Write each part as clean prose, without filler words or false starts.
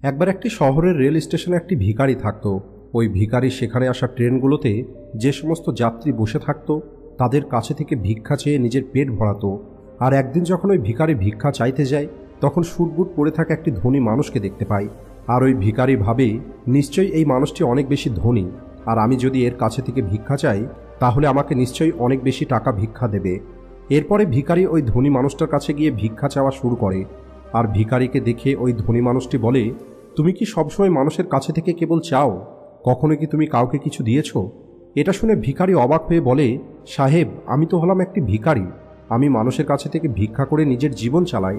একবার একটি শহরের রেল স্টেশনে একটি ভিখারি থাকত। ওই ভিখারি সেখানে আসা ট্রেনগুলোতে যে সমস্ত যাত্রী বসে থাকত তাদের কাছে থেকে ভিক্ষা চেয়ে নিজের পেট ভরাতো। আর একদিন যখন ওই ভিখারি ভিক্ষা চাইতে যায় তখন সুটবুট পরে থাকা একটি ধনী মানুষকে দেখতে পায়। আর ওই ভিখারি ভাবে নিশ্চয়ই এই মানুষটি অনেক বেশি ধনী, আর আমি যদি এর কাছে থেকে ভিক্ষা চাই তাহলে আমাকে নিশ্চয়ই অনেক বেশি টাকা ভিক্ষা দেবে। এরপরে ভিখারি ওই ধনী মানুষটার কাছে গিয়ে ভিক্ষা চাওয়া শুরু করে। আর ভিখারিকে দেখে ওই ধনী মানুষটি বলে, তুমি কি সবসময় মানুষের কাছে থেকে কেবল চাও? কখনো কি তুমি কাউকে কিছু দিয়েছ? এটা শুনে ভিখারি অবাক হয়ে বলে, সাহেব, আমি তো হলাম একটি ভিখারি। আমি মানুষের কাছে থেকে ভিক্ষা করে নিজের জীবন চালাই।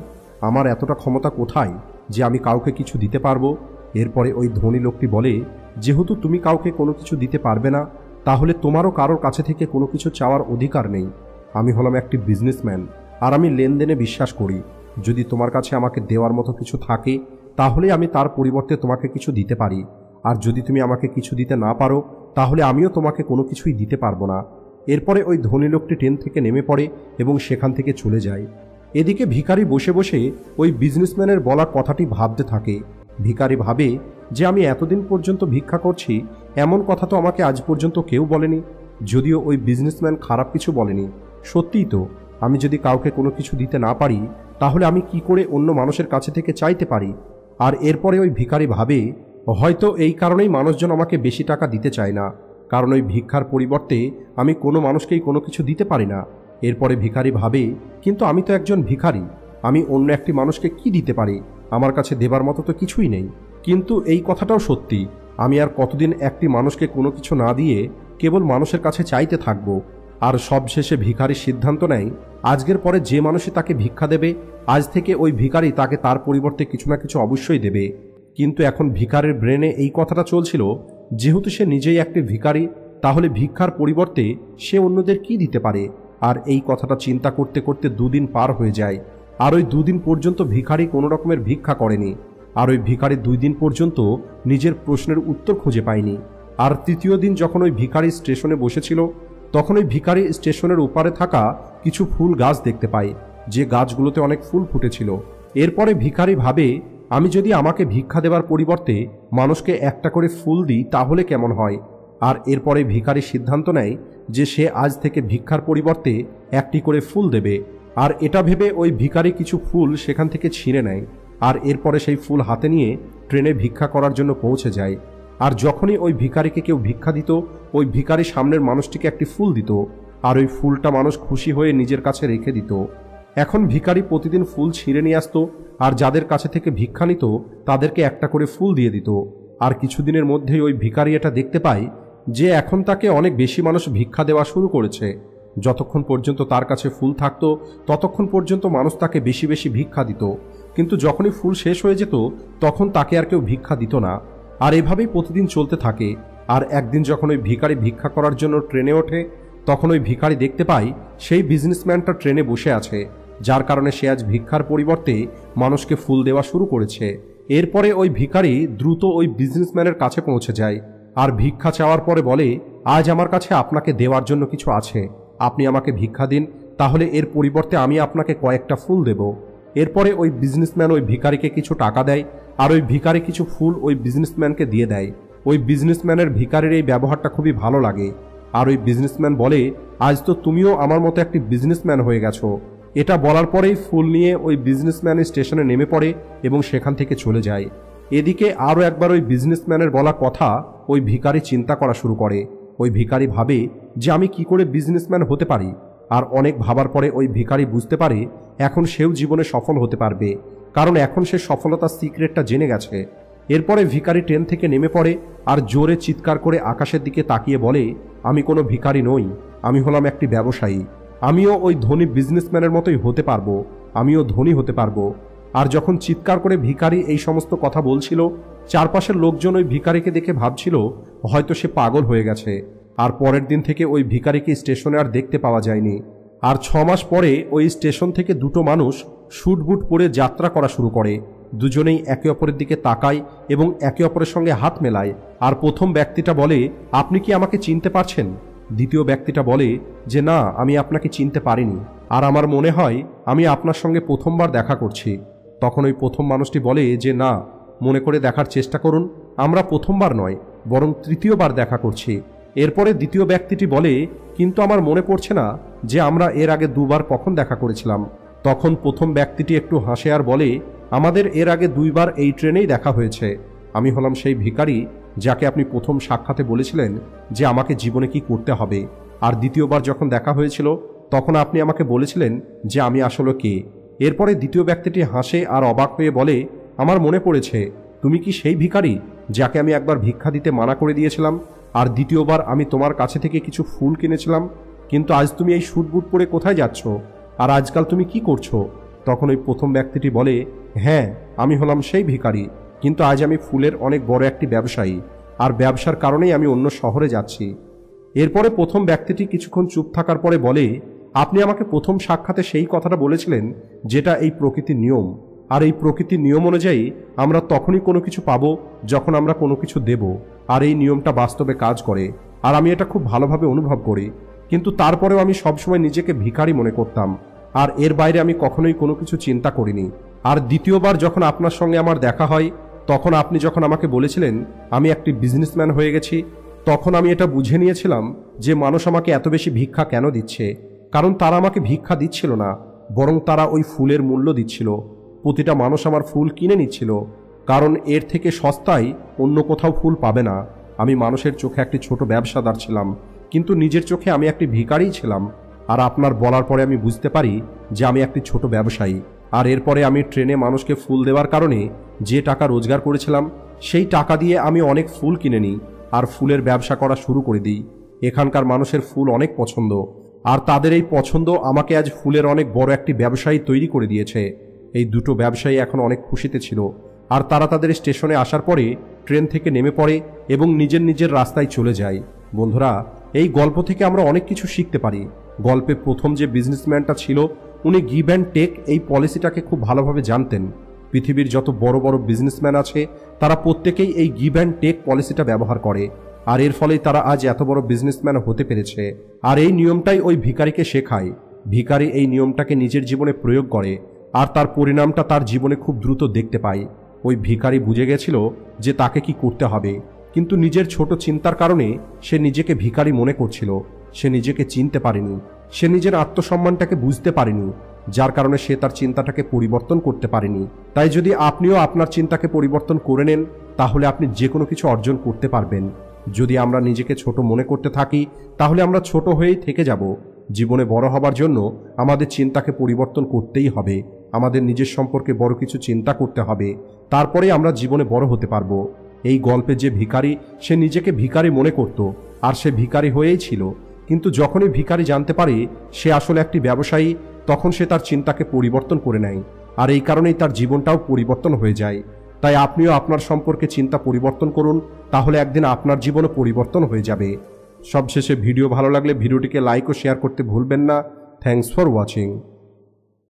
আমার এতটা ক্ষমতা কোথায় যে আমি কাউকে কিছু দিতে পারবো? এরপরে ওই ধনী লোকটি বলে, যেহেতু তুমি কাউকে কোনো কিছু দিতে পারবে না তাহলে তোমারও কারোর কাছে থেকে কোনো কিছু চাওয়ার অধিকার নেই। আমি হলাম একটি বিজনেসম্যান, আর আমি লেনদেনে বিশ্বাস করি। যদি তোমার কাছে আমাকে দেওয়ার মতো কিছু থাকে তাহলে আমি তার পরিবর্তে তোমাকে কিছু দিতে পারি, আর যদি তুমি আমাকে কিছু দিতে না পারো তাহলে আমিও তোমাকে কোনো কিছুই দিতে পারবো না। এরপরে ওই ধনী লোকটি ট্রেন থেকে নেমে পড়ে এবং সেখান থেকে চলে যায়। এদিকে ভিখারি বসে বসে ওই বিজনেসম্যানের বলা কথাটি ভাবতে থাকে। ভিখারি ভাবে যে আমি এতদিন পর্যন্ত ভিক্ষা করছি, এমন কথা তো আমাকে আজ পর্যন্ত কেউ বলেনি। যদিও ওই বিজনেসম্যান খারাপ কিছু বলেনি, সত্যিই তো আমি যদি কাউকে কোনো কিছু দিতে না পারি তাহলে আমি কি করে অন্য মানুষের কাছে থেকে চাইতে পারি? আর এরপরে ওই ভিখারি ভাবে হয়তো এই কারণেই মানুষজন আমাকে বেশি টাকা দিতে চায় না, কারণ ওই ভিক্ষার পরিবর্তে আমি কোনো মানুষকেই কোনো কিছু দিতে পারি না। এরপরে ভিখারি ভাবে, কিন্তু আমি তো একজন ভিখারি, আমি অন্য একটি মানুষকে কি দিতে পারি? আমার কাছে দেবার মতো তো কিছুই নেই। কিন্তু এই কথাটাও সত্যি, আমি আর কতদিন একটি মানুষকে কোনো কিছু না দিয়ে কেবল মানুষের কাছে চাইতে থাকব? আর সবশেষে ভিখারি সিদ্ধান্ত নেয়, আজকের পরে যে মানুষই তাকে ভিক্ষা দেবে আজ থেকে ওই ভিখারি তাকে তার পরিবর্তে কিছু না কিছু অবশ্যই দেবে। কিন্তু এখন ভিখারির ব্রেনে এই কথাটা চলছিল, যেহেতু সে নিজেই একটি ভিখারি, তাহলে ভিক্ষার পরিবর্তে সে অন্যদের কি দিতে পারে? আর এই কথাটা চিন্তা করতে করতে দুদিন পার হয়ে যায়। আর ওই দুদিন পর্যন্ত ভিখারি কোনো রকমের ভিক্ষা করেনি। আর ওই ভিখারি 2 দিন পর্যন্ত নিজের প্রশ্নের উত্তর খুঁজে পায়নি। আর তৃতীয় দিন যখন ওই ভিখারি স্টেশনে বসেছিল তখন ওই ভিখারি স্টেশনের ওপারে থাকা কিছু ফুল গাছ দেখতে পায়, যে গাছগুলোতে অনেক ফুল ফুটেছিল। এরপরে ভিখারি ভাবে, আমি যদি আমাকে ভিক্ষা দেবার পরিবর্তে মানুষকে একটা করে ফুল দিই তাহলে কেমন হয়? আর এরপরে ভিখারি সিদ্ধান্ত নেয় যে সে আজ থেকে ভিক্ষার পরিবর্তে একটি করে ফুল দেবে। আর এটা ভেবে ওই ভিখারি কিছু ফুল সেখান থেকে ছিঁড়ে নেয়। আর এরপরে সেই ফুল হাতে নিয়ে ট্রেনে ভিক্ষা করার জন্য পৌঁছে যায়। আর যখনই ওই ভিখারিকে কেউ ভিক্ষা দিত ওই ভিখারি সামনের মানুষটিকে একটি ফুল দিত, আর ওই ফুলটা মানুষ খুশি হয়ে নিজের কাছে রেখে দিত। এখন ভিখারি প্রতিদিন ফুল ছিঁড়ে নিয়ে আসতো, আর যাদের কাছে থেকে ভিক্ষা নিত তাদেরকে একটা করে ফুল দিয়ে দিত। আর কিছুদিনের মধ্যেই ওই ভিখারি এটা দেখতে পায় যে এখন তাকে অনেক বেশি মানুষ ভিক্ষা দেওয়া শুরু করেছে। যতক্ষণ পর্যন্ত তার কাছে ফুল থাকতো ততক্ষণ পর্যন্ত মানুষ তাকে বেশি বেশি ভিক্ষা দিত, কিন্তু যখনই ফুল শেষ হয়ে যেত তখন তাকে আর কেউ ভিক্ষা দিত না। আর এভাবেই প্রতিদিন চলতে থাকে। আর একদিন যখন ওই ভিখারি ভিক্ষা করার জন্য ট্রেনে ওঠে তখন ওই ভিখারি দেখতে পায় সেই বিজনেসম্যানটা ট্রেনে বসে আছে, যার কারণে সে আজ ভিক্ষার পরিবর্তে মানুষকে ফুল দেওয়া শুরু করেছে। এরপরে ওই ভিখারি দ্রুত ওই বিজনেসম্যানের কাছে পৌঁছে যায় আর ভিক্ষা চাওয়ার পরে বলে, আজ আমার কাছে আপনাকে দেওয়ার জন্য কিছু আছে, আপনি আমাকে ভিক্ষা দিন, তাহলে এর পরিবর্তে আমি আপনাকে কয়েকটা ফুল দেব। এরপরে ওই বিজনেসম্যান ওই ভিখারিকে কিছু টাকা দেয়, আর ওই ভিখারি কিছু ফুল ওই বিজনেসম্যানকে দিয়ে দেয়। ওই বিজনেসম্যানের ভিখারির এই ব্যবহারটা খুবই ভালো লাগে। আর ওই বিজনেসম্যান বলে, আজ তো তুমিও আমার মতো একটি বিজনেসম্যান হয়ে গেছো। এটা বলার পরেই ফুল নিয়ে ওই বিজনেসম্যান স্টেশনে নেমে পড়ে এবং সেখান থেকে চলে যায়। এদিকে আরও একবার ওই বিজনেসম্যানের বলা কথা ওই ভিখারি চিন্তা করা শুরু করে। ওই ভিখারি ভাবে যে আমি কি করে বিজনেসম্যান হতে পারি। আর অনেক ভাবার পরে ওই ভিখারি বুঝতে পারে এখন সেও জীবনে সফল হতে পারবে, কারণ এখন সে সফলতার সিক্রেটটা জেনে গেছে। এরপরে ভিখারি ট্রেন থেকে নেমে পড়ে আর জোরে চিৎকার করে আকাশের দিকে তাকিয়ে বলে, আমি কোনো ভিখারি নই, আমি হলাম একটি ব্যবসায়ী। আমিও ওই ধনী বিজনেসম্যানের মতোই হতে পারবো, আমিও ধনী হতে পারবো। আর যখন চিৎকার করে ভিখারি এই সমস্ত কথা বলছিল চারপাশের লোকজন ওই ভিখারিকে দেখে ভাবছিল হয়তো সে পাগল হয়ে গেছে। আর পরের দিন থেকে ওই ভিখারিকে স্টেশনে আর দেখতে পাওয়া যায়নি। আর 6 মাস পরে ওই স্টেশন থেকে দুটো মানুষ শুটবুট পরে যাত্রা করা শুরু করে। দুজনেই একে অপরের দিকে তাকায় এবং একে অপরের সঙ্গে হাত মেলায়। আর প্রথম ব্যক্তিটা বলে, আপনি কি আমাকে চিনতে পারছেন? দ্বিতীয় ব্যক্তিটা বলে যে না, আমি আপনাকে চিনতে পারিনি, আর আমার মনে হয় আমি আপনার সঙ্গে প্রথমবার দেখা করছি। তখন ওই প্রথম মানুষটি বলে যে না, মনে করে দেখার চেষ্টা করুন, আমরা প্রথমবার নয় বরং তৃতীয়বার দেখা করছি। এরপরে দ্বিতীয় ব্যক্তিটি বলে, কিন্তু আমার মনে পড়ছে না যে আমরা এর আগে দুবার কখন দেখা করেছিলাম। তখন প্রথম ব্যক্তিটি একটু হাসে আর বলে, আমাদের এর আগে 2বার এই ট্রেনেই দেখা হয়েছে। আমি হলাম সেই ভিখারি যাকে আপনি প্রথম সাক্ষাতে বলেছিলেন যে আমাকে জীবনে কি করতে হবে, আর দ্বিতীয়বার যখন দেখা হয়েছিল তখন আপনি আমাকে বলেছিলেন যে আমি আসলে কে। এরপরে দ্বিতীয় ব্যক্তিটি হাসে আর অবাক হয়ে বলে, আমার মনে পড়েছে, তুমি কি সেই ভিখারি যাকে আমি একবার ভিক্ষা দিতে মানা করে দিয়েছিলাম, আর দ্বিতীয়বার আমি তোমার কাছে থেকে কিছু ফুল কিনেছিলাম, কিন্তু আজ তুমি এই স্যুট বুট পরে কোথায় যাচ্ছ, আর আজকাল তুমি কি করছো? তখন ওই প্রথম ব্যক্তিটি বলে, হ্যাঁ আমি হলাম সেই ভিখারি, কিন্তু আজ আমি ফুলের অনেক বড় একটি ব্যবসায়ী, আর ব্যবসার কারণেই আমি অন্য শহরে যাচ্ছি। এরপরে প্রথম ব্যক্তিটি কিছুক্ষণ চুপ থাকার পরে বলে, আপনি আমাকে প্রথম সাক্ষাতে সেই কথাটা বলেছিলেন যেটা এই প্রকৃতির নিয়ম, আর এই প্রকৃতির নিয়ম অনুযায়ী আমরা তখনই কোনো কিছু পাবো যখন আমরা কোনো কিছু দেব, আর এই নিয়মটা বাস্তবে কাজ করে, আর আমি এটা খুব ভালোভাবে অনুভব করি। কিন্তু তারপরেও আমি সবসময় নিজেকে ভিখারি মনে করতাম, আর এর বাইরে আমি কখনোই কোনো কিছু চিন্তা করিনি। আর দ্বিতীয়বার যখন আপনার সঙ্গে আমার দেখা হয়, তখন আপনি যখন আমাকে বলেছিলেন আমি একটি বিজনেসম্যান হয়ে গেছি, তখন আমি এটা বুঝে নিয়েছিলাম যে মানুষ আমাকে এত বেশি ভিক্ষা কেন দিচ্ছে। কারণ তারা আমাকে ভিক্ষা দিচ্ছিল না, বরং তারা ওই ফুলের মূল্য দিচ্ছিল। প্রতিটা মানুষ আমার ফুল কিনে নিচ্ছিল, কারণ এর থেকে সস্তায় অন্য কোথাও ফুল পাবে না। আমি মানুষের চোখে একটি ছোট ব্যবসাদার ছিলাম, কিন্তু নিজের চোখে আমি একটি ভিখারিই ছিলাম। আর আপনার বলার পরে আমি বুঝতে পারি যে আমি একটি ছোট ব্যবসায়ী। আর এরপরে আমি ট্রেনে মানুষকে ফুল দেওয়ার কারণে যে টাকা রোজগার করেছিলাম, সেই টাকা দিয়ে আমি অনেক ফুল কিনে নিই আর ফুলের ব্যবসা করা শুরু করে দিই। এখানকার মানুষের ফুল অনেক পছন্দ, আর তাদের এই পছন্দ আমাকে আজ ফুলের অনেক বড় একটি ব্যবসায়ী তৈরি করে দিয়েছে। এই দুটো ব্যবসায়ী এখন অনেক খুশিতে ছিল, আর তারা তাদের স্টেশনে আসার পরে ট্রেন থেকে নেমে পড়ে এবং নিজের নিজের রাস্তায় চলে যায়। বন্ধুরা, এই গল্প থেকে আমরা অনেক কিছু শিখতে পারি। গল্পে প্রথম যে বিজনেসম্যানটা ছিল, উনি গিভ অ্যান্ড টেক এই পলিসিটাকে খুব ভালোভাবে জানতেন। পৃথিবীর যত বড় বড় বিজনেসম্যান আছে তারা প্রত্যেকেই এই গিভ অ্যান্ড টেক পলিসিটা ব্যবহার করে, আর এর ফলেই তারা আজ এত বড় বিজনেসম্যান হতে পেরেছে। আর এই নিয়মটাই ওই ভিখারিকে শেখায়। ভিখারি এই নিয়মটাকে নিজের জীবনে প্রয়োগ করে, আর তার পরিণামটা তার জীবনে খুব দ্রুত দেখতে পায়। ওই ভিখারি বুঝে গেছিল যে তাকে কি করতে হবে, কিন্তু নিজের ছোট চিন্তার কারণে সে নিজেকে ভিখারি মনে করছিল। সে নিজেকে চিনতে পারেনি, সে নিজের আত্মসম্মানটাকে বুঝতে পারেনি, যার কারণে সে তার চিন্তাটাকে পরিবর্তন করতে পারেনি। তাই যদি আপনিও আপনার চিন্তাকে পরিবর্তন করে নেন, তাহলে আপনি যে কোনো কিছু অর্জন করতে পারবেন। যদি আমরা নিজেকে ছোট মনে করতে থাকি, তাহলে আমরা ছোট হয়েই থেকে যাব। জীবনে বড় হবার জন্য আমাদের চিন্তাকে পরিবর্তন করতেই হবে। আমাদের নিজের সম্পর্কে বড় কিছু চিন্তা করতে হবে, তারপরে আমরা জীবনে বড় হতে পারবো। এই গল্পে যে ভিখারি, সে নিজেকে ভিখারি মনে করত, আর সে ভিখারি হয়েই ছিল। কিন্তু যখনই ভিখারি জানতে পারে সে আসলে একটি ব্যবসায়ী, তখন সে তার চিন্তাকে পরিবর্তন করে নেয়, আর এই কারণেই তার জীবনটাও পরিবর্তন হয়ে যায়। তাই আপনিও আপনার সম্পর্কে চিন্তা পরিবর্তন করুন, তাহলে একদিন আপনার জীবনও পরিবর্তন হয়ে যাবে। সবশেষে ভিডিও ভালো লাগলে ভিডিওটিকে লাইক ও শেয়ার করতে ভুলবেন না। Thanks for watching.